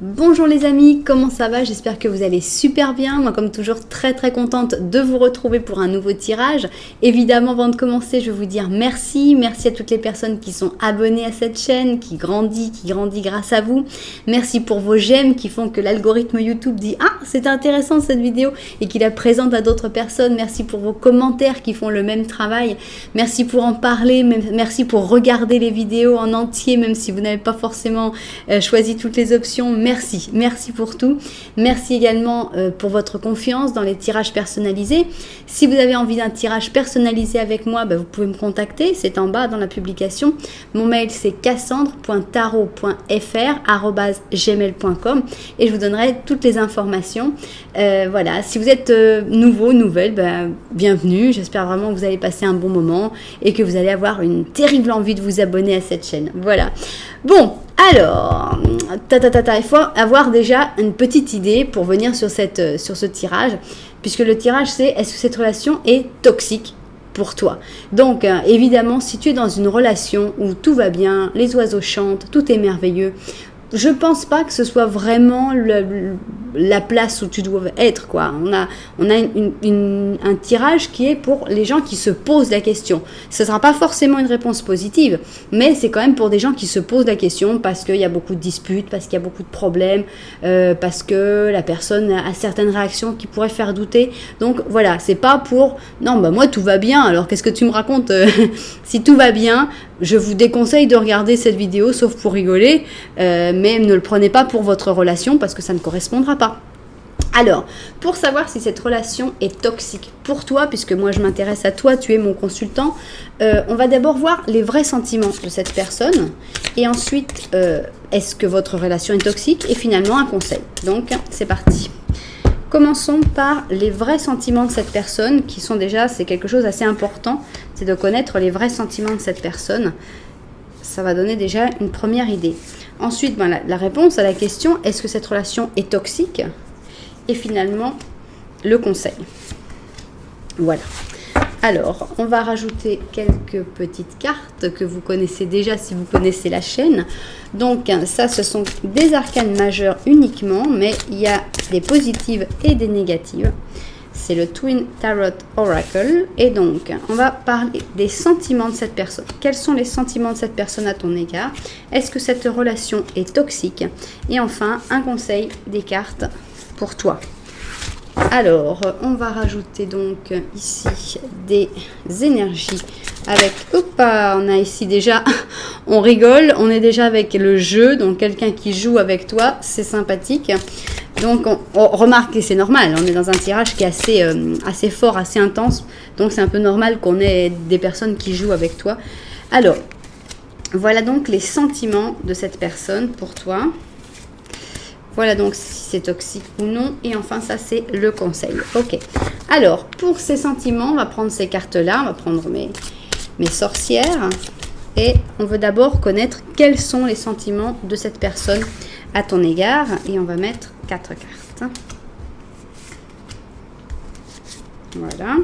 Bonjour les amis, comment ça va? J'espère que vous allez super bien. Moi comme toujours très contente de vous retrouver pour un nouveau tirage. Évidemment avant de commencer je vais vous dire merci. Merci à toutes les personnes qui sont abonnées à cette chaîne, qui grandit grâce à vous. Merci pour vos j'aime qui font que l'algorithme YouTube dit ah c'est intéressant cette vidéo et qu'il la présente à d'autres personnes. Merci pour vos commentaires qui font le même travail. Merci pour en parler, merci pour regarder les vidéos en entier même si vous n'avez pas forcément choisi toutes les options. Merci pour tout. Merci également pour votre confiance dans les tirages personnalisés. Si vous avez envie d'un tirage personnalisé avec moi, vous pouvez me contacter, c'est en bas dans la publication. Mon mail c'est cassandre.tarot.fr@gmail.com et je vous donnerai toutes les informations. Voilà, si vous êtes nouvelle, bienvenue. J'espère vraiment que vous allez passer un bon moment et que vous allez avoir une terrible envie de vous abonner à cette chaîne. Voilà. Bon, alors, il faut avoir déjà une petite idée pour venir sur ce tirage, puisque le tirage c'est est-ce que cette relation est toxique pour toi. Donc, évidemment, si tu es dans une relation où tout va bien, les oiseaux chantent, tout est merveilleux, je pense pas que ce soit vraiment la place où tu dois être, quoi. On a un tirage qui est pour les gens qui se posent la question. Ce ne sera pas forcément une réponse positive, mais c'est quand même pour des gens qui se posent la question parce qu'il y a beaucoup de disputes, parce qu'il y a beaucoup de problèmes, parce que la personne a certaines réactions qui pourraient faire douter. Donc voilà, c'est pas pour non, moi tout va bien, alors qu'est-ce que tu me racontes? Si tout va bien, je vous déconseille de regarder cette vidéo sauf pour rigoler, mais ne le prenez pas pour votre relation parce que ça ne correspondra pas. Alors, pour savoir si cette relation est toxique pour toi, puisque moi je m'intéresse à toi, tu es mon consultant, on va d'abord voir les vrais sentiments de cette personne et ensuite, est-ce que votre relation est toxique et finalement un conseil. Donc, c'est parti. Commençons par les vrais sentiments de cette personne qui sont déjà, c'est quelque chose d'assez important, c'est de connaître les vrais sentiments de cette personne. Ça va donner déjà une première idée. Ensuite, la réponse à la question, est-ce que cette relation est toxique? Et finalement, le conseil. Voilà. Alors, on va rajouter quelques petites cartes que vous connaissez déjà si vous connaissez la chaîne. Donc, ça, ce sont des arcanes majeures uniquement, mais il y a des positives et des négatives. C'est le Twin Tarot Oracle. Et donc, on va parler des sentiments de cette personne. Quels sont les sentiments de cette personne à ton égard? Est-ce que cette relation est toxique? Et enfin, un conseil des cartes pour toi. Alors, on va rajouter donc ici des énergies avec... Hoppa, on a ici déjà... On rigole, on est déjà avec le jeu. Donc, quelqu'un qui joue avec toi, c'est sympathique. Donc, on remarque, et c'est normal, on est dans un tirage qui est assez fort, assez intense. Donc, c'est un peu normal qu'on ait des personnes qui jouent avec toi. Alors, voilà donc les sentiments de cette personne pour toi. Voilà donc si c'est toxique ou non. Et enfin, ça, c'est le conseil. Ok. Alors, pour ces sentiments, on va prendre ces cartes-là. On va prendre mes sorcières. Et on veut d'abord connaître quels sont les sentiments de cette personne à ton égard. Et on va mettre 4 cartes. Voilà.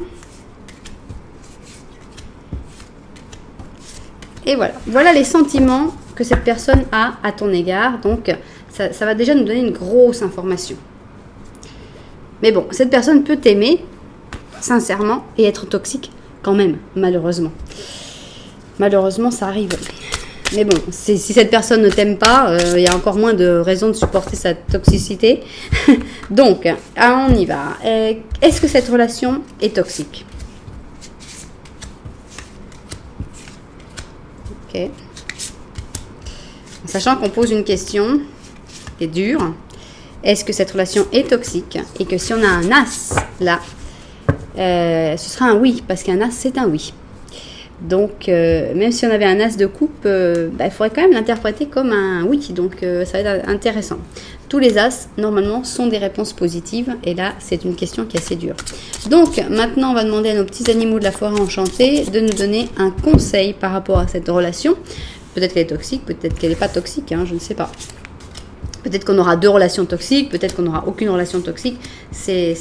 Et voilà. Voilà les sentiments que cette personne a à ton égard. Donc, ça va déjà nous donner une grosse information. Mais bon, cette personne peut t'aimer, sincèrement, et être toxique quand même, malheureusement. Malheureusement, ça arrive. Mais bon, si cette personne ne t'aime pas, il y a encore moins de raisons de supporter sa toxicité. Donc, on y va. Est-ce que cette relation est toxique? Ok. En sachant qu'on pose une question qui est dure. Est-ce que cette relation est toxique? Et que si on a un as, là, ce sera un oui, parce qu'un as, c'est un oui. Donc, même si on avait un as de coupe, il faudrait quand même l'interpréter comme un oui. Donc, ça va être intéressant. Tous les as, normalement, sont des réponses positives. Et là, c'est une question qui est assez dure. Donc, maintenant, on va demander à nos petits animaux de la forêt enchantée de nous donner un conseil par rapport à cette relation. Peut-être qu'elle est toxique, peut-être qu'elle n'est pas toxique, je ne sais pas. Peut-être qu'on aura 2 relations toxiques, peut-être qu'on n'aura aucune relation toxique. C'est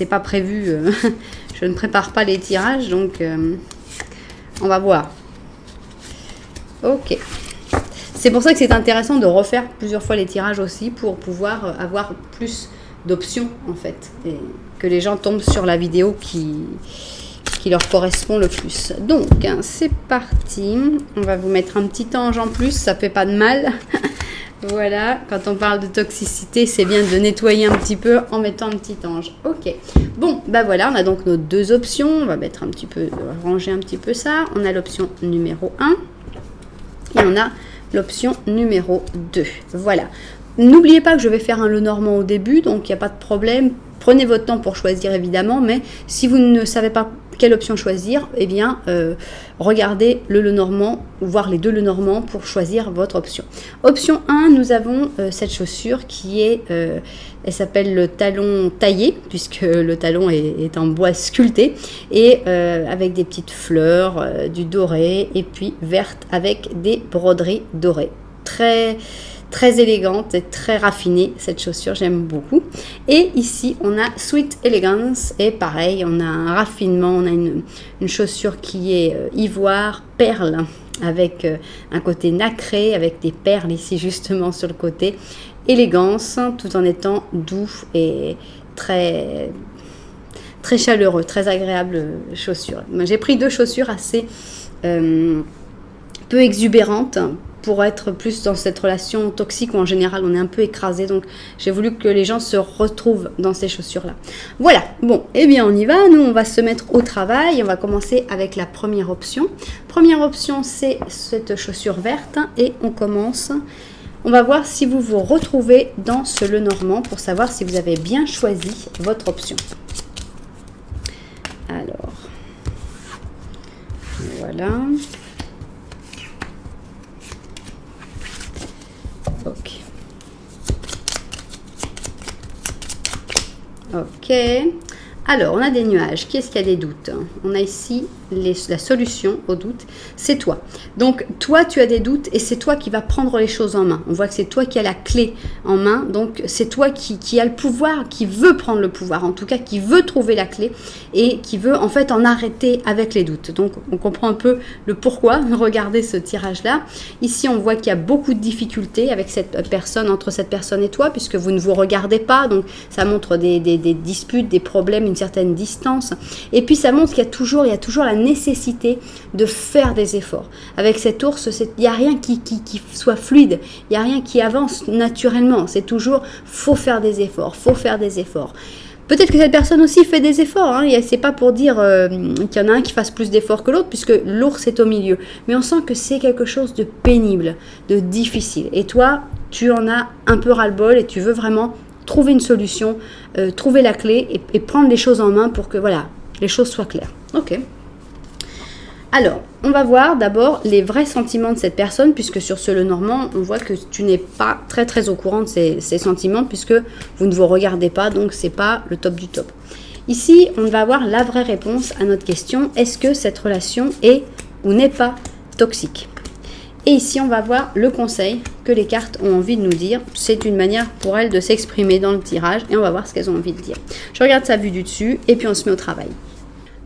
pas prévu. Je ne prépare pas les tirages, donc on va voir. Ok. C'est pour ça que c'est intéressant de refaire plusieurs fois les tirages aussi pour pouvoir avoir plus d'options en fait. Et que les gens tombent sur la vidéo qui leur correspond le plus. Donc, c'est parti. On va vous mettre un petit ange en plus, ça fait pas de mal. Voilà, quand on parle de toxicité, c'est bien de nettoyer un petit peu en mettant un petit ange. Ok. Bon, bah voilà, on a donc nos deux options. On va mettre un petit peu, ranger un petit peu ça. On a l'option numéro 1 et on a l'option numéro 2. Voilà. N'oubliez pas que je vais faire un Lenormand au début, donc il n'y a pas de problème. Prenez votre temps pour choisir évidemment, mais si vous ne savez pas quelle option choisir, eh bien regardez le Lenormand, ou voir les deux Lenormands pour choisir votre option. Option 1, nous avons cette chaussure qui est, elle s'appelle le talon taillé, puisque le talon est en bois sculpté, et avec des petites fleurs, du doré, et puis verte avec des broderies dorées. Très élégante et très raffinée cette chaussure, j'aime beaucoup. Et ici on a Sweet Elegance et pareil on a un raffinement, on a une chaussure qui est ivoire, perle avec un côté nacré avec des perles ici justement sur le côté, élégance tout en étant doux et très chaleureux, très agréable chaussure. J'ai pris deux chaussures assez peu exubérantes pour être plus dans cette relation toxique où en général on est un peu écrasé, donc j'ai voulu que les gens se retrouvent dans ces chaussures là. Voilà, bon, et bien on y va, nous on va se mettre au travail, on va commencer avec la première option. Première option, c'est cette chaussure verte et on commence. On va voir si vous vous retrouvez dans ce Lenormand pour savoir si vous avez bien choisi votre option. Alors, voilà. Ok. Alors, on a des nuages. Qui est-ce qui a des doutes? On a ici la solution aux doutes. C'est toi. Donc, toi, tu as des doutes et c'est toi qui vas prendre les choses en main. On voit que c'est toi qui as la clé en main. Donc, c'est toi qui a le pouvoir, qui veut prendre le pouvoir. En tout cas, qui veut trouver la clé et qui veut en fait en arrêter avec les doutes. Donc, on comprend un peu le pourquoi. Regardez ce tirage-là. Ici, on voit qu'il y a beaucoup de difficultés avec cette personne, entre cette personne et toi, puisque vous ne vous regardez pas. Donc, ça montre des disputes, des problèmes, une certaine distance. Et puis, ça montre qu'il y a toujours la nécessité de faire des efforts. Avec cet ours, il n'y a rien qui soit fluide, il n'y a rien qui avance naturellement. C'est toujours, faut faire des efforts, faut faire des efforts. Peut-être que cette personne aussi fait des efforts, hein, et c'est pas pour dire qu'il y en a un qui fasse plus d'efforts que l'autre, puisque l'ours est au milieu. Mais on sent que c'est quelque chose de pénible, de difficile. Et toi, tu en as un peu ras-le-bol et tu veux vraiment trouver une solution, trouver la clé et prendre les choses en main pour que voilà, les choses soient claires. Ok. Alors, on va voir d'abord les vrais sentiments de cette personne, puisque sur ce Lenormand, on voit que tu n'es pas très au courant de ses sentiments, puisque vous ne vous regardez pas, donc c'est pas le top du top. Ici, on va avoir la vraie réponse à notre question, est-ce que cette relation est ou n'est pas toxique? Et ici, on va voir le conseil que les cartes ont envie de nous dire. C'est une manière pour elles de s'exprimer dans le tirage, et on va voir ce qu'elles ont envie de dire. Je regarde sa vue du dessus, et puis on se met au travail.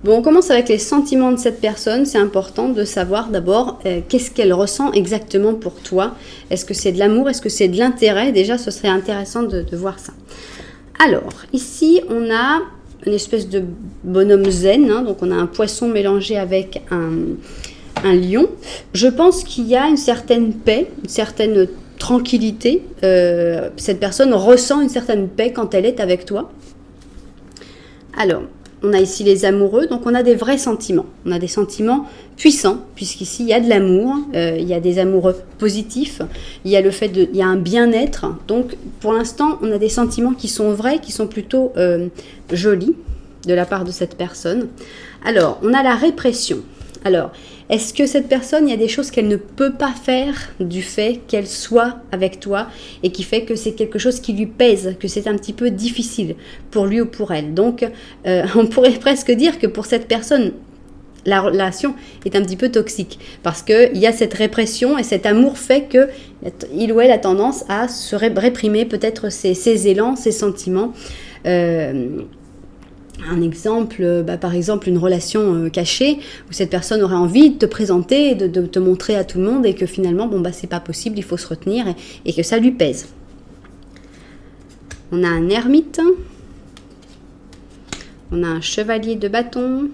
Bon, on commence avec les sentiments de cette personne. C'est important de savoir d'abord qu'est-ce qu'elle ressent exactement pour toi. Est-ce que c'est de l'amour? Est-ce que c'est de l'intérêt? Déjà, ce serait intéressant de voir ça. Alors, ici, on a une espèce de bonhomme zen. Hein, donc, on a un poisson mélangé avec un lion. Je pense qu'il y a une certaine paix, une certaine tranquillité. Cette personne ressent une certaine paix quand elle est avec toi. Alors, on a ici les amoureux, donc on a des vrais sentiments. On a des sentiments puissants, puisqu'ici il y a de l'amour, il y a des amoureux positifs, il y a il y a un bien-être. Donc pour l'instant, on a des sentiments qui sont vrais, qui sont plutôt jolis de la part de cette personne. Alors, on a la répression. Alors, est-ce que cette personne, il y a des choses qu'elle ne peut pas faire du fait qu'elle soit avec toi et qui fait que c'est quelque chose qui lui pèse, que c'est un petit peu difficile pour lui ou pour elle. Donc, on pourrait presque dire que pour cette personne, la relation est un petit peu toxique parce qu'il y a cette répression et cet amour fait qu'il ou elle a tendance à se réprimer peut-être ses élans, ses sentiments. Un exemple, par exemple une relation cachée où cette personne aurait envie de te présenter, de te montrer à tout le monde et que finalement c'est pas possible, il faut se retenir et que ça lui pèse. On a un ermite, on a un chevalier de bâton,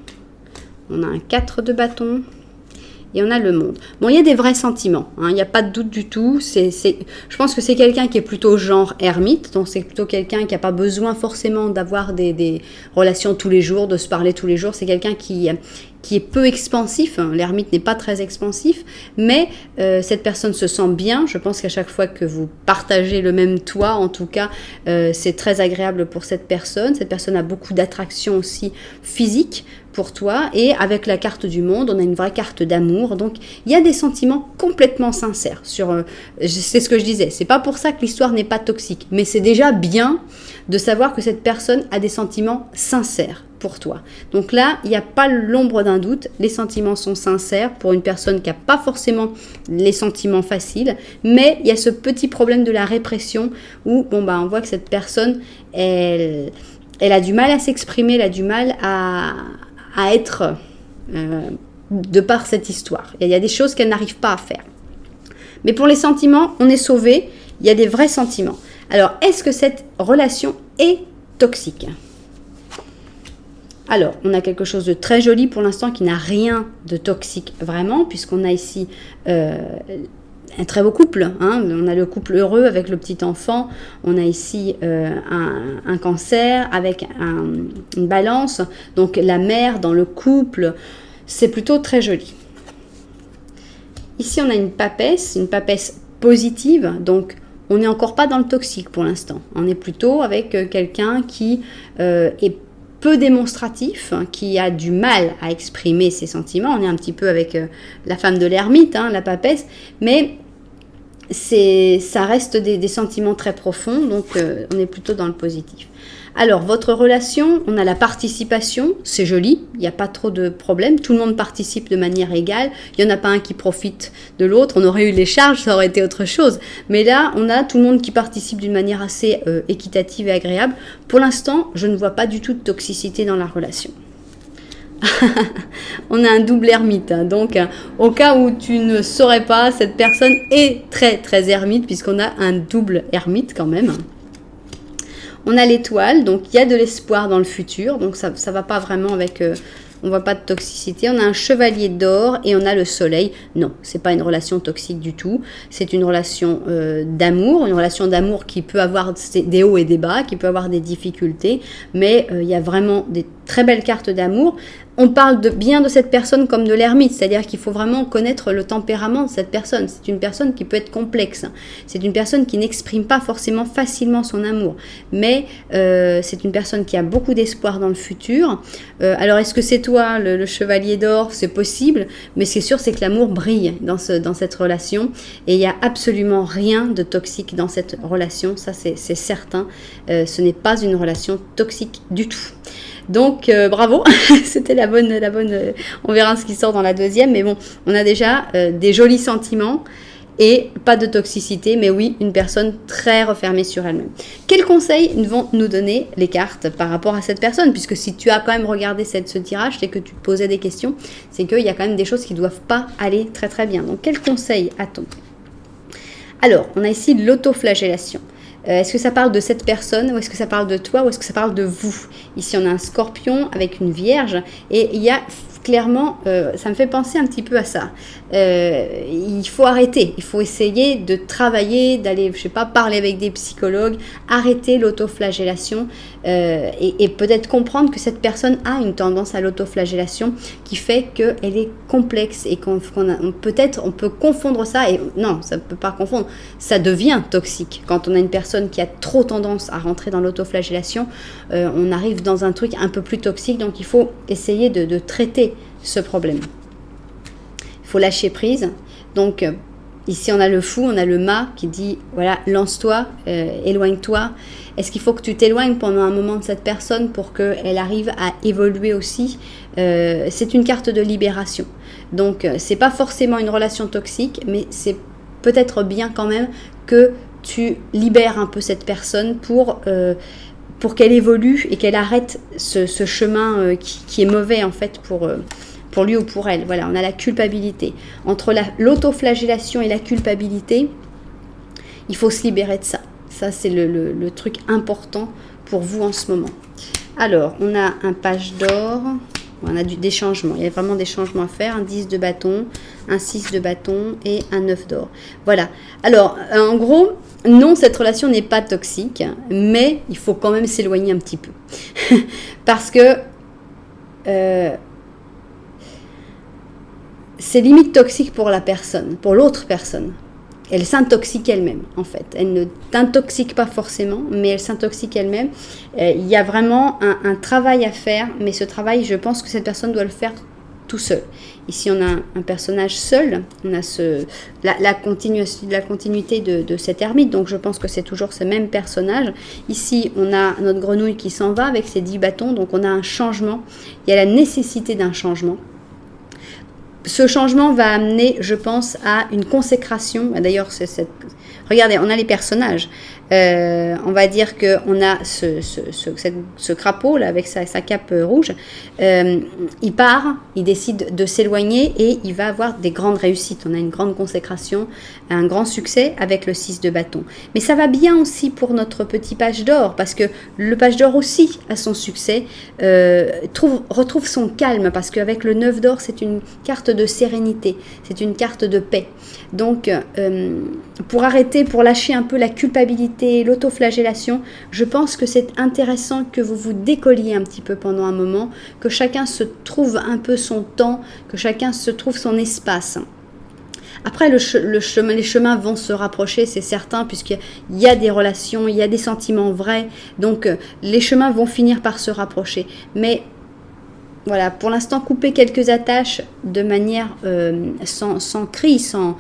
on a un 4 de bâton et on a le monde. Bon, il y a des vrais sentiments, hein, il n'y a pas de doute du tout. Je pense que c'est quelqu'un qui est plutôt genre ermite, donc c'est plutôt quelqu'un qui n'a pas besoin forcément d'avoir des relations tous les jours, de se parler tous les jours. C'est quelqu'un qui est peu expansif, hein. L'ermite n'est pas très expansif, mais cette personne se sent bien. Je pense qu'à chaque fois que vous partagez le même toit, en tout cas, c'est très agréable pour cette personne. Cette personne a beaucoup d'attraction aussi physique pour toi, et avec la carte du monde, on a une vraie carte d'amour, donc il y a des sentiments complètement sincères. C'est ce que je disais, c'est pas pour ça que l'histoire n'est pas toxique, mais c'est déjà bien de savoir que cette personne a des sentiments sincères pour toi. Donc là, il n'y a pas l'ombre d'un doute, les sentiments sont sincères pour une personne qui n'a pas forcément les sentiments faciles, mais il y a ce petit problème de la répression où on voit que cette personne, elle a du mal à s'exprimer, elle a du mal à être de par cette histoire. Il y a des choses qu'elle n'arrive pas à faire. Mais pour les sentiments, on est sauvé, il y a des vrais sentiments. Alors, est-ce que cette relation est toxique ? Alors, on a quelque chose de très joli pour l'instant qui n'a rien de toxique vraiment, puisqu'on a ici un très beau couple, hein. On a le couple heureux avec le petit enfant, on a ici un cancer avec une balance, donc la mère dans le couple, c'est plutôt très joli. Ici on a une papesse positive, donc on n'est encore pas dans le toxique pour l'instant, on est plutôt avec quelqu'un qui est peu démonstratif, qui a du mal à exprimer ses sentiments. On est un petit peu avec la femme de l'ermite, hein, la papesse, mais ça reste des sentiments très profonds, donc on est plutôt dans le positif. Alors, votre relation, on a la participation, c'est joli, il n'y a pas trop de problèmes, tout le monde participe de manière égale, il n'y en a pas un qui profite de l'autre, on aurait eu les charges, ça aurait été autre chose. Mais là, on a tout le monde qui participe d'une manière assez équitative et agréable. Pour l'instant, je ne vois pas du tout de toxicité dans la relation. On a un double ermite, hein. Donc au cas où tu ne saurais pas, cette personne est très très ermite puisqu'on a un double ermite quand même. On a l'étoile, donc il y a de l'espoir dans le futur, donc ça va pas vraiment avec, on voit pas de toxicité. On a un chevalier d'or et on a le soleil. Non, c'est pas une relation toxique du tout, c'est une relation d'amour qui peut avoir des hauts et des bas, qui peut avoir des difficultés, mais il y a vraiment des très belles cartes d'amour. On parle bien de cette personne comme de l'ermite, c'est-à-dire qu'il faut vraiment connaître le tempérament de cette personne. C'est une personne qui peut être complexe, c'est une personne qui n'exprime pas forcément facilement son amour, mais c'est une personne qui a beaucoup d'espoir dans le futur. Alors est-ce que c'est toi le chevalier d'or? C'est possible, mais ce qui est sûr, c'est que l'amour brille dans cette relation, et il n'y a absolument rien de toxique dans cette relation, ça c'est certain. Ce n'est pas une relation toxique du tout. Donc bravo, c'était la bonne, on verra ce qui sort dans la deuxième, mais bon, on a déjà des jolis sentiments et pas de toxicité, mais oui, une personne très refermée sur elle-même. Quels conseils vont nous donner les cartes par rapport à cette personne? Puisque si tu as quand même regardé ce tirage, c'est que tu te posais des questions, c'est qu'il y a quand même des choses qui ne doivent pas aller très très bien. Donc quels conseils a-t-on? Alors, on a ici l'autoflagellation. Est-ce que ça parle de cette personne, ou est-ce que ça parle de toi, ou est-ce que ça parle de vous? Ici, on a un scorpion avec une vierge, et il y a clairement, ça me fait penser un petit peu à ça. Il faut arrêter, il faut essayer de travailler, d'aller, je sais pas, parler avec des psychologues, arrêter l'autoflagellation et peut-être comprendre que cette personne a une tendance à l'autoflagellation qui fait qu'elle est complexe et peut-être on peut confondre ça, et non, ça ne peut pas confondre, ça devient toxique. Quand on a une personne qui a trop tendance à rentrer dans l'autoflagellation, on arrive dans un truc un peu plus toxique, donc il faut essayer de traiter ce problème. Il faut lâcher prise. Donc ici on a le fou, on a le mât qui dit voilà, lance-toi, éloigne-toi. Est-ce qu'il faut que tu t'éloignes pendant un moment de cette personne pour qu'elle arrive à évoluer aussi? C'est une carte de libération. Donc c'est pas forcément une relation toxique, mais c'est peut-être bien quand même que tu libères un peu cette personne pour qu'elle évolue et qu'elle arrête ce chemin qui est mauvais en fait pour lui ou pour elle. Voilà, on a la culpabilité. Entre l'autoflagellation et la culpabilité, il faut se libérer de ça. Ça, c'est le truc important pour vous en ce moment. Alors, on a un page d'or. On a des changements. Il y a vraiment des changements à faire. Un 10 de bâton, un 6 de bâton et un 9 d'or. Voilà. Alors, en gros, non, cette relation n'est pas toxique, mais il faut quand même s'éloigner un petit peu. Parce que c'est limite toxique pour la personne, pour l'autre personne. Elle s'intoxique elle-même, en fait. Elle ne t'intoxique pas forcément, mais elle s'intoxique elle-même. Il y a vraiment un travail à faire, mais ce travail, je pense que cette personne doit le faire tout seul. Ici, on a un personnage seul. On a la continuité de cet ermite, donc je pense que c'est toujours ce même personnage. Ici, on a notre grenouille qui s'en va avec ses 10 bâtons, donc on a un changement. Il y a la nécessité d'un changement. Ce changement va amener, je pense, à une consécration. D'ailleurs, regardez, on a les personnages. On va dire qu'on a ce crapaud là avec sa cape rouge. Il part, il décide de s'éloigner et il va avoir des grandes réussites. On a une grande consécration, un grand succès avec le 6 de bâton. Mais ça va bien aussi pour notre petit page d'or parce que le page d'or aussi a son succès, retrouve son calme parce qu'avec le 9 d'or, c'est une carte de sérénité, c'est une carte de paix. Donc, pour lâcher un peu la culpabilité, l'autoflagellation, je pense que c'est intéressant que vous vous décolliez un petit peu pendant un moment, que chacun se trouve un peu son temps, que chacun se trouve son espace. Après, les chemins vont se rapprocher, c'est certain, puisqu'il y a des relations, il y a des sentiments vrais, donc les chemins vont finir par se rapprocher. Mais voilà, pour l'instant, coupez quelques attaches de manière sans cri, sans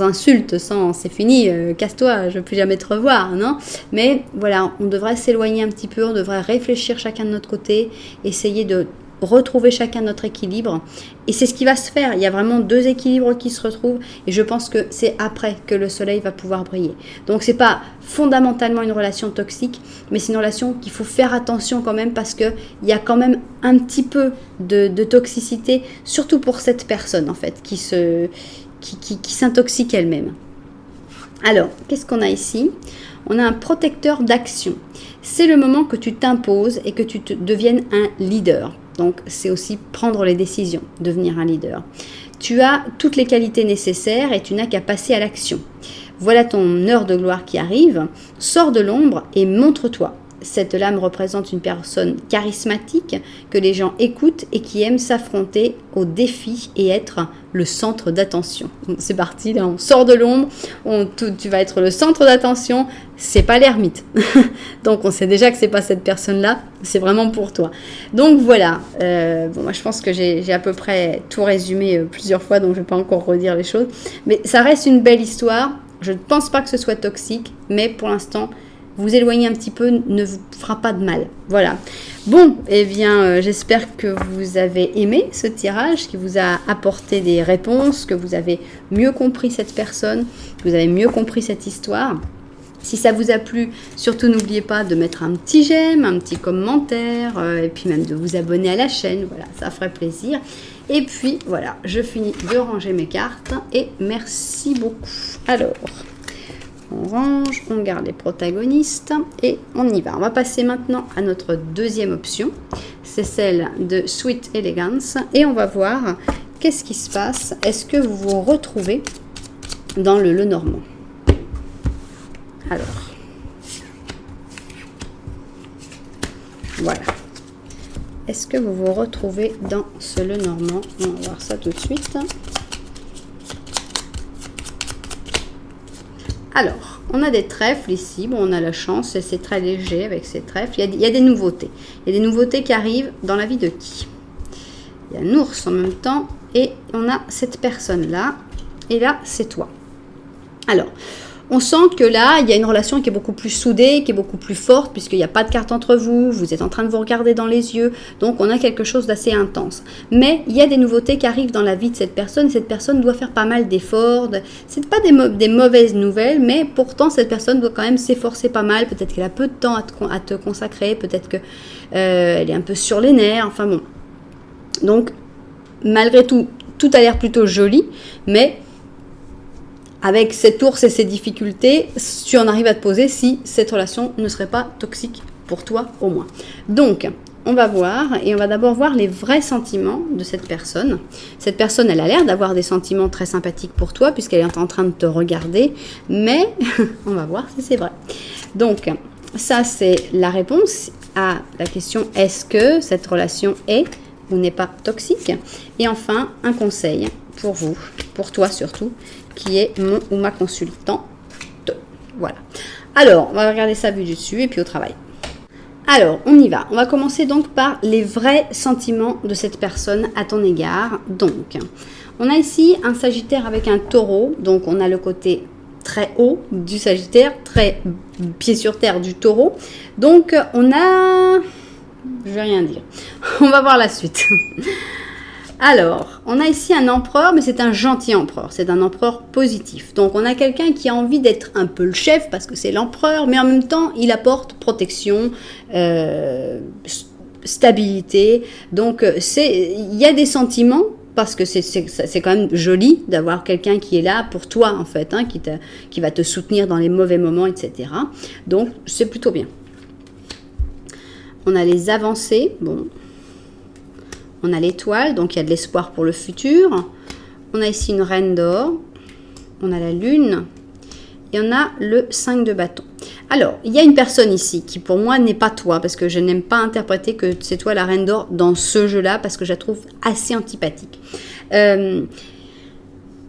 insulte, c'est fini, casse-toi, je ne veux plus jamais te revoir, non? Mais voilà, on devrait s'éloigner un petit peu, on devrait réfléchir chacun de notre côté, essayer de retrouver chacun notre équilibre. Et c'est ce qui va se faire. Il y a vraiment deux équilibres qui se retrouvent et je pense que c'est après que le soleil va pouvoir briller. Donc c'est pas fondamentalement une relation toxique, mais c'est une relation qu'il faut faire attention quand même parce qu'il y a quand même un petit peu de toxicité, surtout pour cette personne en fait, qui s'intoxique elle-même. Alors, qu'est-ce qu'on a ici? On a un protecteur d'action. C'est le moment que tu t'imposes et que tu deviennes un leader. Donc, c'est aussi prendre les décisions, devenir un leader. Tu as toutes les qualités nécessaires et tu n'as qu'à passer à l'action. Voilà ton heure de gloire qui arrive. Sors de l'ombre et montre-toi. Cette lame représente une personne charismatique que les gens écoutent et qui aime s'affronter aux défis et être le centre d'attention. C'est parti, là on sort de l'ombre, tu vas être le centre d'attention, c'est pas l'ermite. Donc on sait déjà que c'est pas cette personne-là, c'est vraiment pour toi. Donc voilà, moi je pense que j'ai à peu près tout résumé plusieurs fois, donc je vais pas encore redire les choses. Mais ça reste une belle histoire, je ne pense pas que ce soit toxique, mais pour l'instant, vous éloigner un petit peu ne vous fera pas de mal. Voilà. Bon, eh bien, j'espère que vous avez aimé ce tirage, qui vous a apporté des réponses, que vous avez mieux compris cette personne, que vous avez mieux compris cette histoire. Si ça vous a plu, surtout n'oubliez pas de mettre un petit j'aime, un petit commentaire, et puis même de vous abonner à la chaîne. Voilà, ça ferait plaisir. Et puis, voilà, je finis de ranger mes cartes et merci beaucoup. Alors... on range, on garde les protagonistes et on y va. On va passer maintenant à notre deuxième option. C'est celle de Sweet Elegance. Et on va voir qu'est-ce qui se passe. Est-ce que vous vous retrouvez dans le Lenormand? Alors, voilà. Est-ce que vous vous retrouvez dans ce Lenormand? On va voir ça tout de suite. Alors, on a des trèfles ici. Bon, on a la chance, et c'est très léger avec ces trèfles. Il y a des nouveautés. Il y a des nouveautés qui arrivent dans la vie de qui? Il y a un ours en même temps et on a cette personne-là. Et là, c'est toi. Alors, On sent que là, il y a une relation qui est beaucoup plus soudée, qui est beaucoup plus forte, puisqu'il n'y a pas de carte entre vous, vous êtes en train de vous regarder dans les yeux, donc on a quelque chose d'assez intense. Mais il y a des nouveautés qui arrivent dans la vie de cette personne doit faire pas mal d'efforts. Ce n'est pas des mauvaises nouvelles, mais pourtant cette personne doit quand même s'efforcer pas mal, peut-être qu'elle a peu de temps à te consacrer, peut-être qu'elle est un peu sur les nerfs, enfin bon. Donc, malgré tout, tout a l'air plutôt joli, mais avec cet ours et ses difficultés, tu en arrives à te poser si cette relation ne serait pas toxique pour toi au moins. Donc, on va voir, et on va d'abord voir les vrais sentiments de cette personne. Cette personne, elle a l'air d'avoir des sentiments très sympathiques pour toi, puisqu'elle est en train de te regarder, mais on va voir si c'est vrai. Donc, ça c'est la réponse à la question « Est-ce que cette relation est ou n'est pas toxique ?» Et enfin, un conseil pour vous, pour toi surtout, qui est mon ou ma consultante. Voilà. Alors, on va regarder ça vu du dessus et puis au travail. Alors, on y va. On va commencer donc par les vrais sentiments de cette personne à ton égard. Donc, on a ici un Sagittaire avec un Taureau. Donc, on a le côté très haut du Sagittaire, très pied sur terre du Taureau. Donc, on a... Je vais rien dire. On va voir la suite. Alors, on a ici un empereur, mais c'est un gentil empereur. C'est un empereur positif. Donc, on a quelqu'un qui a envie d'être un peu le chef parce que c'est l'empereur, mais en même temps, il apporte protection, stabilité. Donc, il y a des sentiments parce que c'est quand même joli d'avoir quelqu'un qui est là pour toi, en fait, hein, qui va te soutenir dans les mauvais moments, etc. Donc, c'est plutôt bien. On a les avancées. Bon. On a l'étoile, donc il y a de l'espoir pour le futur. On a ici une reine d'or. On a la lune. Et on a le 5 de bâton. Alors, il y a une personne ici qui pour moi n'est pas toi, parce que je n'aime pas interpréter que c'est toi la reine d'or dans ce jeu-là, parce que je la trouve assez antipathique.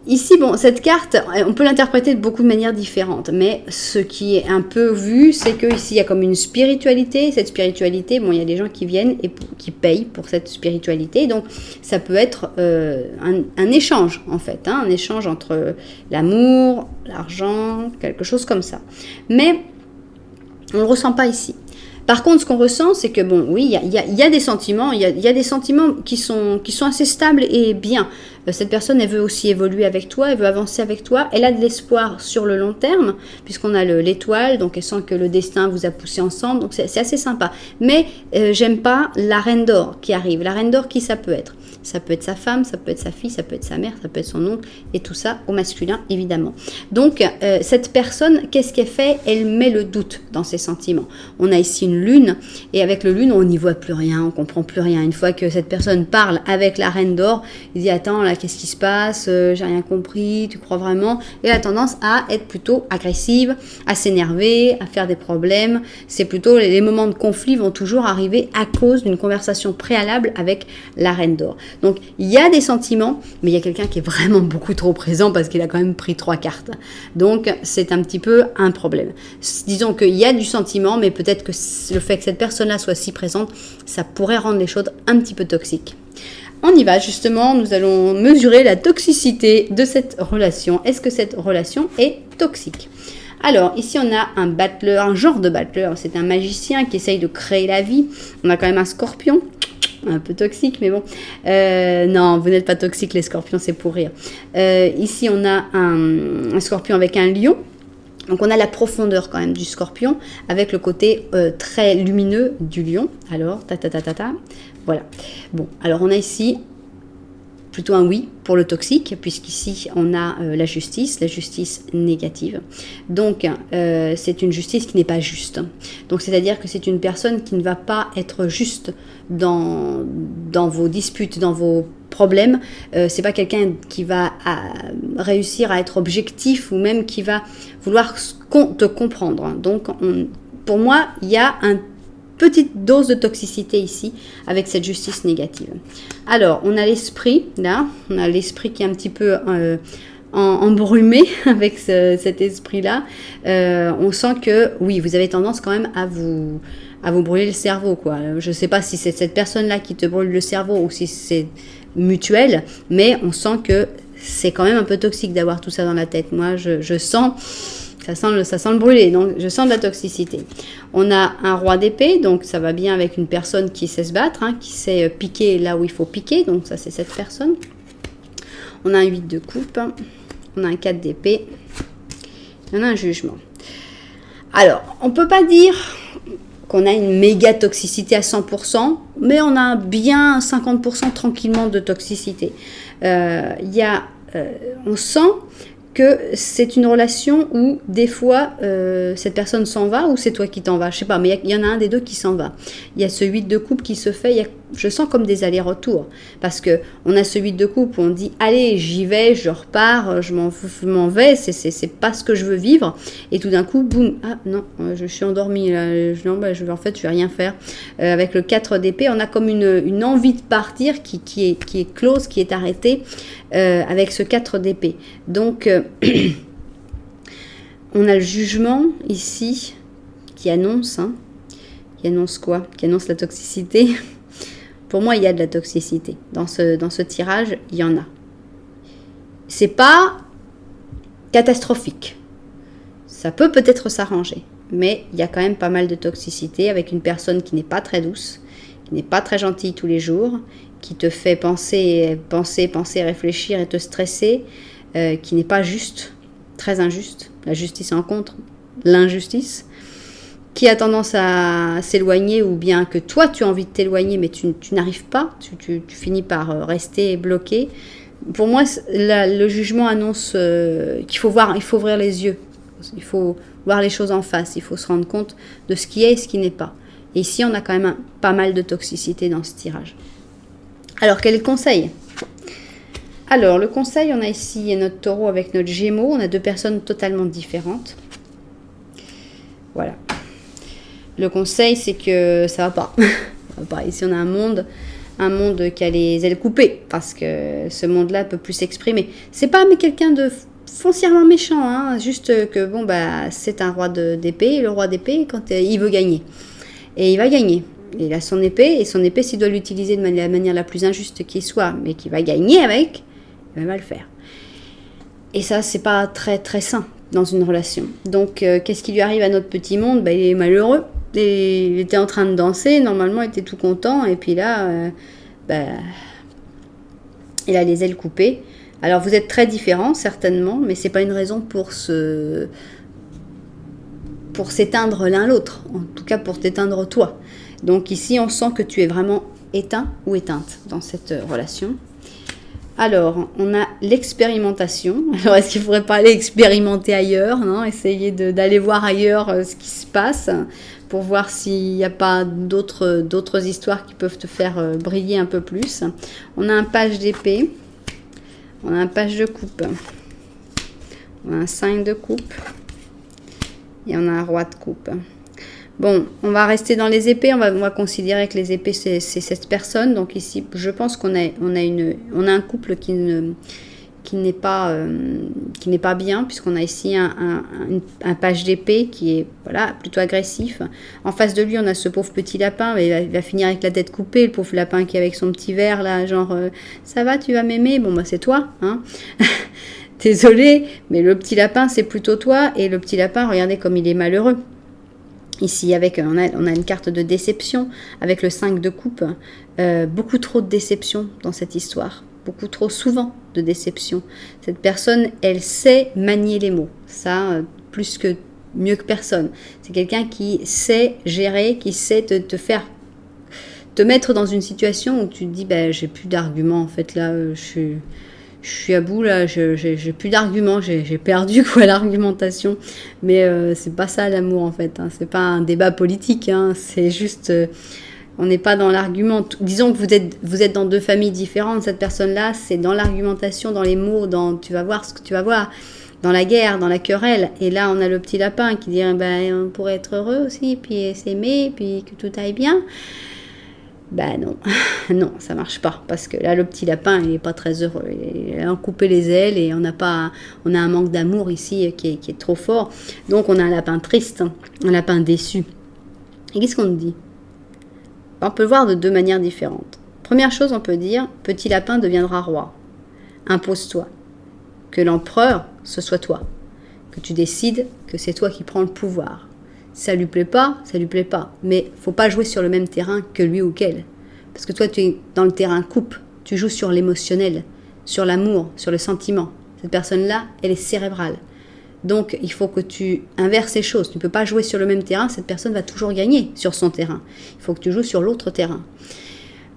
Ici, bon, cette carte, on peut l'interpréter de beaucoup de manières différentes, mais ce qui est un peu vu, c'est qu'ici, il y a comme une spiritualité. Cette spiritualité, bon, il y a des gens qui viennent et qui payent pour cette spiritualité, donc ça peut être un échange, en fait, hein, un échange entre l'amour, l'argent, quelque chose comme ça. Mais on ne le ressent pas ici. Par contre, ce qu'on ressent, c'est que, bon, oui, il y a des sentiments, il y a des sentiments qui sont assez stables et bien. Cette personne, elle veut aussi évoluer avec toi, elle veut avancer avec toi, elle a de l'espoir sur le long terme, puisqu'on a l'étoile, donc elle sent que le destin vous a poussé ensemble, donc c'est assez sympa. Mais j'aime pas la reine d'or qui arrive. La reine d'or, qui ça peut être ? Ça peut être sa femme, ça peut être sa fille, ça peut être sa mère, ça peut être son oncle, et tout ça au masculin, évidemment. Donc, cette personne, qu'est-ce qu'elle fait ? Elle met le doute dans ses sentiments. On a ici une lune, et avec le lune, on n'y voit plus rien, on comprend plus rien. Une fois que cette personne parle avec la reine d'or, il dit « Attends, là, qu'est-ce qui se passe ? J'ai rien compris, tu crois vraiment ?» Et elle a tendance à être plutôt agressive, à s'énerver, à faire des problèmes. C'est plutôt, les moments de conflit vont toujours arriver à cause d'une conversation préalable avec la reine d'or. Donc, il y a des sentiments, mais il y a quelqu'un qui est vraiment beaucoup trop présent parce qu'il a quand même pris 3 cartes. Donc, c'est un petit peu un problème. Disons qu'il y a du sentiment, mais peut-être que le fait que cette personne-là soit si présente, ça pourrait rendre les choses un petit peu toxiques. On y va, justement, nous allons mesurer la toxicité de cette relation. Est-ce que cette relation est toxique ? Alors, ici, on a un battleur, un genre de battleur. C'est un magicien qui essaye de créer la vie. On a quand même un scorpion. Un peu toxique, mais bon. Non, vous n'êtes pas toxique, les scorpions, c'est pour rire. Ici, on a un scorpion avec un lion. Donc, on a la profondeur quand même du scorpion avec le côté très lumineux du lion. Alors, voilà. Bon, alors on a ici plutôt un oui pour le toxique, puisqu'ici on a la justice négative. Donc c'est une justice qui n'est pas juste. Donc c'est-à-dire que c'est une personne qui ne va pas être juste dans vos disputes, dans vos problèmes. C'est pas quelqu'un qui va réussir à être objectif ou même qui va vouloir te comprendre. Donc pour moi, il y a une petite dose de toxicité ici avec cette justice négative. Alors, on a l'esprit, là, on a l'esprit qui est un petit peu embrumé avec cet esprit-là. On sent que, oui, vous avez tendance quand même à vous brûler le cerveau, quoi. Je ne sais pas si c'est cette personne-là qui te brûle le cerveau ou si c'est mutuel, mais on sent que c'est quand même un peu toxique d'avoir tout ça dans la tête. Moi, je sens... ça sent le brûler, donc je sens de la toxicité. On a un roi d'épée, donc ça va bien avec une personne qui sait se battre, hein, qui sait piquer là où il faut piquer, donc ça c'est cette personne. On a un 8 de coupe, on a un 4 d'épée, on a un jugement. Alors, on ne peut pas dire qu'on a une méga toxicité à 100%, mais on a bien 50% tranquillement de toxicité. On sent que c'est une relation où des fois cette personne s'en va ou c'est toi qui t'en vas, je sais pas, mais il y en a un des deux qui s'en va. Il y a ce 8 de coupe qui se fait, je sens comme des allers-retours, parce que on a ce 8 de coupe où on dit allez j'y vais, je repars, je m'en vais, c'est pas ce que je veux vivre, et tout d'un coup boum, ah non, je suis endormie là, en fait je vais rien faire. Avec le 4 d'épée, on a comme une envie de partir qui est close, qui est arrêtée avec ce 4 d'épée. Donc on a le jugement ici qui annonce, hein, qui annonce quoi? Qui annonce la toxicité. Pour moi, il y a de la toxicité. Dans ce tirage, il y en a. C'est pas catastrophique. Ça peut peut-être s'arranger. Mais il y a quand même pas mal de toxicité avec une personne qui n'est pas très douce, qui n'est pas très gentille tous les jours, qui te fait penser, réfléchir et te stresser, qui n'est pas juste, très injuste. La justice en contre l'injustice. Qui a tendance à s'éloigner ou bien que toi tu as envie de t'éloigner mais tu n'arrives pas, tu finis par rester bloqué. Pour moi, le jugement annonce qu'il faut voir, il faut ouvrir les yeux, il faut voir les choses en face, il faut se rendre compte de ce qui est et ce qui n'est pas. Et ici, on a quand même pas mal de toxicité dans ce tirage. Alors, quel est le conseil ? Alors, le conseil, on a ici notre taureau avec notre gémeaux, on a deux personnes totalement différentes. Voilà. Le conseil, c'est que ça va pas. Ça va pas. Ici, on a un monde qui a les ailes coupées, parce que ce monde-là peut plus s'exprimer. C'est pas mais quelqu'un de foncièrement méchant, hein, juste que bon bah c'est un roi d'épée, et le roi d'épée quand il veut gagner, et il va gagner. Il a son épée, et son épée, s'il doit l'utiliser de la manière la plus injuste qui soit, mais qu'il va gagner avec, il va le faire. Et ça, c'est pas très très sain dans une relation. Donc, qu'est-ce qui lui arrive à notre petit monde ? Il est malheureux. Et il était en train de danser, normalement il était tout content, et puis là, il a les ailes coupées. Alors vous êtes très différents, certainement, mais c'est pas une raison pour s'éteindre l'un l'autre, en tout cas pour t'éteindre toi. Donc ici, on sent que tu es vraiment éteint ou éteinte dans cette relation. Alors, on a l'expérimentation. Alors, est-ce qu'il ne faudrait pas aller expérimenter ailleurs, non ? Essayer d'aller voir ailleurs ce qui se passe pour voir s'il n'y a pas d'autres histoires qui peuvent te faire briller un peu plus. On a un page d'épée. On a un page de coupe. On a un 5 de coupe. Et on a un roi de coupe. Bon, on va rester dans les épées, on va considérer que les épées, c'est cette personne. Donc ici, je pense qu'on a un couple qui n'est pas bien, puisqu'on a ici un page d'épée qui est plutôt agressif. En face de lui, on a ce pauvre petit lapin, mais il va finir avec la tête coupée, le pauvre lapin qui est avec son petit verre, là, genre ça va, tu vas m'aimer ? Bon, c'est toi, hein. Désolé, mais le petit lapin, c'est plutôt toi, et le petit lapin, regardez comme il est malheureux. Ici, on a une carte de déception avec le 5 de coupe. Beaucoup trop de déception dans cette histoire. Beaucoup trop souvent de déception. Cette personne, elle sait manier les mots. Ça, mieux que personne. C'est quelqu'un qui sait gérer, qui sait te mettre dans une situation où tu te dis, j'ai plus d'arguments. En fait, là, je suis à bout, là, j'ai plus d'arguments, j'ai perdu l'argumentation, mais c'est pas ça l'amour en fait, hein. C'est pas un débat politique, hein. C'est juste, on n'est pas dans l'argument. Disons que vous êtes dans deux familles différentes, cette personne-là, c'est dans l'argumentation, dans les mots, tu vas voir ce que tu vas voir, dans la guerre, dans la querelle, et là on a le petit lapin qui dit, on pourrait être heureux aussi, puis s'aimer, puis que tout aille bien. Non, non, ça marche pas, parce que là, le petit lapin, il n'est pas très heureux, il a coupé les ailes, et on a un manque d'amour ici qui est trop fort, donc on a un lapin triste, hein, un lapin déçu. Et qu'est-ce qu'on nous dit ? On peut le voir de deux manières différentes. Première chose, on peut dire, petit lapin deviendra roi, impose-toi, que l'empereur, ce soit toi, que tu décides que c'est toi qui prends le pouvoir. Si ça lui plaît pas, ça lui plaît pas. Mais faut pas jouer sur le même terrain que lui ou qu'elle. Parce que toi, tu es dans le terrain couple. Tu joues sur l'émotionnel, sur l'amour, sur le sentiment. Cette personne-là, elle est cérébrale. Donc, il faut que tu inverses les choses. Tu ne peux pas jouer sur le même terrain. Cette personne va toujours gagner sur son terrain. Il faut que tu joues sur l'autre terrain.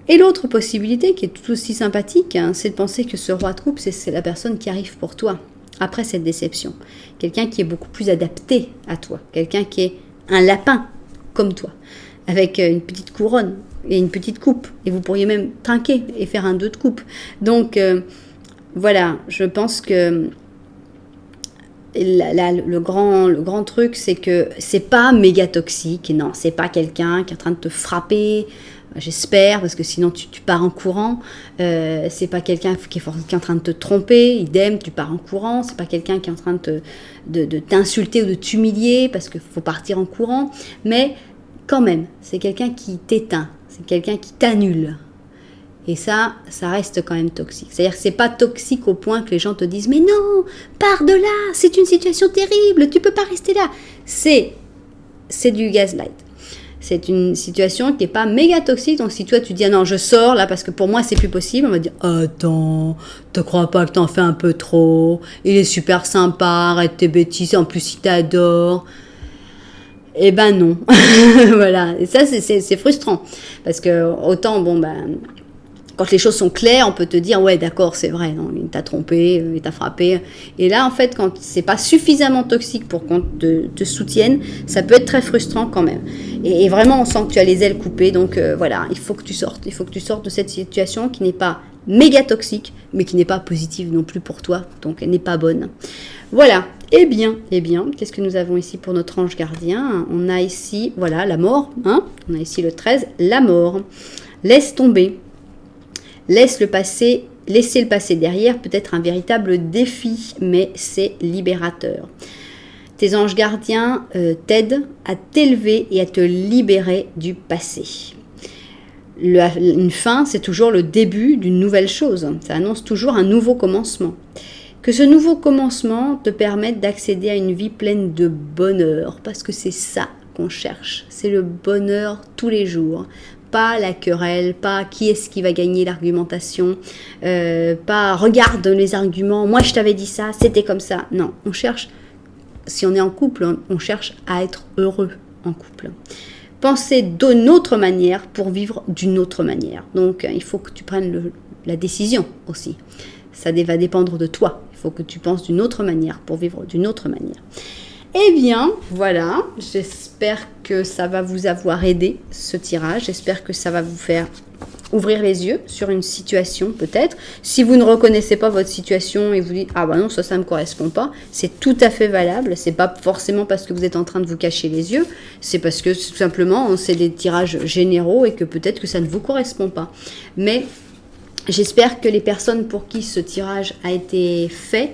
Et l'autre possibilité, qui est tout aussi sympathique, c'est de penser que ce roi de coupe, c'est la personne qui arrive pour toi, après cette déception. Quelqu'un qui est beaucoup plus adapté à toi. Quelqu'un qui est un lapin, comme toi, avec une petite couronne et une petite coupe. Et vous pourriez même trinquer et faire un 2 de coupe. Donc, voilà, je pense que le grand truc, c'est que c'est pas méga toxique. Non, c'est pas quelqu'un qui est en train de te frapper. J'espère, parce que sinon tu pars en courant. C'est pas quelqu'un qui est en train de te tromper, idem, tu pars en courant. C'est pas quelqu'un qui est en train de t'insulter ou de t'humilier, parce qu'il faut partir en courant. Mais quand même, c'est quelqu'un qui t'éteint, c'est quelqu'un qui t'annule. Et ça reste quand même toxique. C'est-à-dire que c'est pas toxique au point que les gens te disent « Mais non, pars de là, c'est une situation terrible, tu peux pas rester là ». C'est du gaslight. C'est une situation qui n'est pas méga toxique. Donc, si toi, tu dis « Ah non, je sors là parce que pour moi, c'est plus possible », on va dire « Attends, te crois pas que t'en fais un peu trop. Il est super sympa, arrête tes bêtises, en plus, il t'adore. » Eh ben non. Voilà. Et ça, c'est frustrant. Parce que autant, quand les choses sont claires, on peut te dire « Ouais, d'accord, c'est vrai, non, il t'a trompé, il t'a frappé. » Et là, en fait, quand c'est pas suffisamment toxique pour qu'on te soutienne, ça peut être très frustrant quand même. Et vraiment, on sent que tu as les ailes coupées. Donc voilà, il faut que tu sortes. Il faut que tu sortes de cette situation qui n'est pas méga toxique, mais qui n'est pas positive non plus pour toi. Donc, elle n'est pas bonne. Voilà. Eh bien, qu'est-ce que nous avons ici pour notre ange gardien? On a ici, voilà, la mort. Hein, on a ici le 13, la mort. Laisse tomber. Laisser le passé derrière peut être un véritable défi, mais c'est libérateur. Tes anges gardiens t'aident à t'élever et à te libérer du passé. Une fin, c'est toujours le début d'une nouvelle chose. Ça annonce toujours un nouveau commencement. Que ce nouveau commencement te permette d'accéder à une vie pleine de bonheur, parce que c'est ça qu'on cherche. C'est le bonheur tous les jours. Pas la querelle, pas qui est-ce qui va gagner l'argumentation, pas regarde les arguments, moi je t'avais dit ça, c'était comme ça. Non, on cherche, si on est en couple, on cherche à être heureux en couple. Penser d'une autre manière pour vivre d'une autre manière. Donc il faut que tu prennes la décision aussi. Ça va dépendre de toi. Il faut que tu penses d'une autre manière pour vivre d'une autre manière. Eh bien, voilà, j'espère que ça va vous avoir aidé, ce tirage. J'espère que ça va vous faire ouvrir les yeux sur une situation peut-être. Si vous ne reconnaissez pas votre situation et vous dites « Ah bah non, ça ne me correspond pas », c'est tout à fait valable. C'est pas forcément parce que vous êtes en train de vous cacher les yeux, c'est parce que tout simplement, c'est des tirages généraux et que peut-être que ça ne vous correspond pas. Mais j'espère que les personnes pour qui ce tirage a été fait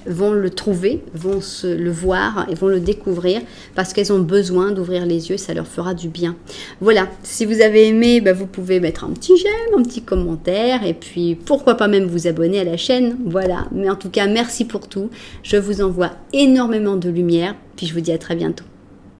vont le trouver, vont le voir et vont le découvrir parce qu'elles ont besoin d'ouvrir les yeux, ça leur fera du bien. Voilà, si vous avez aimé, vous pouvez mettre un petit j'aime, un petit commentaire et puis pourquoi pas même vous abonner à la chaîne. Voilà, mais en tout cas, merci pour tout. Je vous envoie énormément de lumière, puis je vous dis à très bientôt.